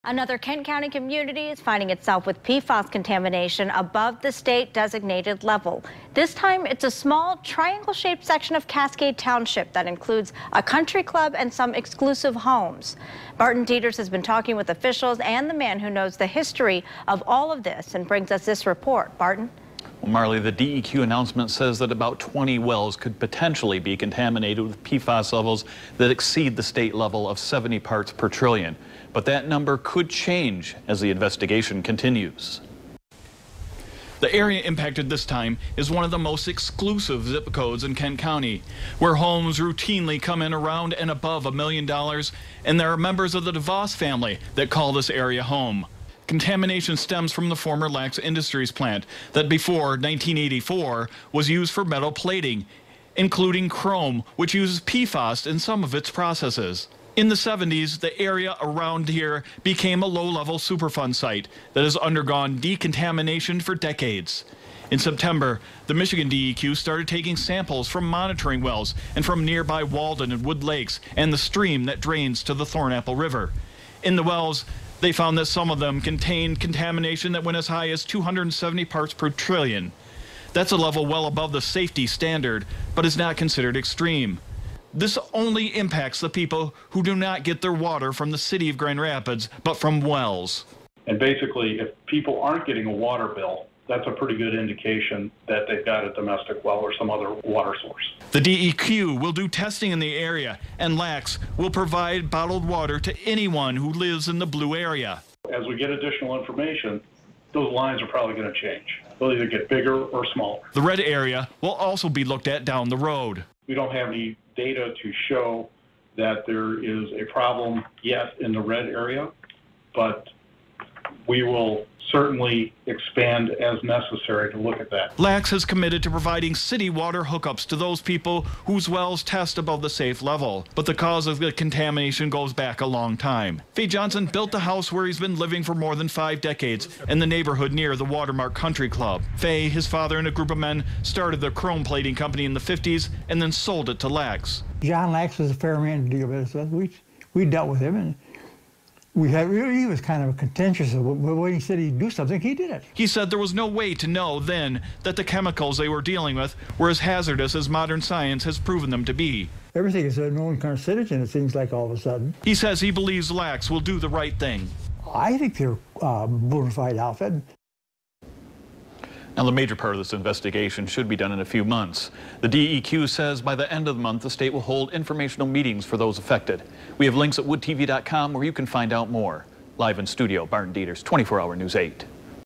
Another Kent County community is finding itself with PFAS contamination above the state designated level. This time it's a small triangle-shaped section of Cascade Township that includes a country club and some exclusive homes. Barton Dieters has been talking with officials and the man who knows the history of all of this and brings us this report. Barton? Well, Marley, the DEQ announcement says that about 20 wells could potentially be contaminated with PFAS levels that exceed the state level of 70 parts per trillion. But that number could change as the investigation continues. The area impacted this time is one of the most exclusive zip codes in Kent County, where homes routinely come in around and above $1 million, and there are members of the DeVos family that call this area home. Contamination stems from the former Lax Industries plant that before 1984 was used for metal plating, including chrome, which uses PFAS in some of its processes. In the 70s, the area around here became a low-level Superfund site that has undergone decontamination for decades. In September, the Michigan DEQ started taking samples from monitoring wells and from nearby Walden and Wood Lakes and the stream that drains to the Thornapple River. In the wells, they found that some of them contained contamination that went as high as 270 parts per trillion. That's a level well above the safety standard, but is not considered extreme. This only impacts the people who do not get their water from the city of Grand Rapids, but from wells. And basically, if people aren't getting a water bill, that's a pretty good indication that they've got a domestic well or some other water source. The DEQ will do testing in the area, and Lax will provide bottled water to anyone who lives in the blue area. As we get additional information, those lines are probably going to change. They'll either get bigger or smaller. The red area will also be looked at down the road. We don't have any data to show that there is a problem yet in the red area, but we will certainly expand as necessary to look at that. Lax has committed to providing city water hookups to those people whose wells test above the safe level, but the cause of the contamination goes back a long time. Faye Johnson built the house where he's been living for more than 5 decades in the neighborhood near the Watermark Country Club. Faye, his father, and a group of men started the chrome plating company in the 50s and then sold it to Lax. John Lax was a fair man to deal with. We dealt with him, and he was kind of contentious, but when he said he'd do something, he did it. He said there was no way to know then that the chemicals they were dealing with were as hazardous as modern science has proven them to be. Everything is a known carcinogen, it seems like, all of a sudden. He says he believes Lax will do the right thing. I think they're a bona fide outfit. Now, the major part of this investigation should be done in a few months. The DEQ says by the end of the month, the state will hold informational meetings for those affected. We have links at woodtv.com where you can find out more. Live in studio, Barton Dieters, 24-Hour News 8.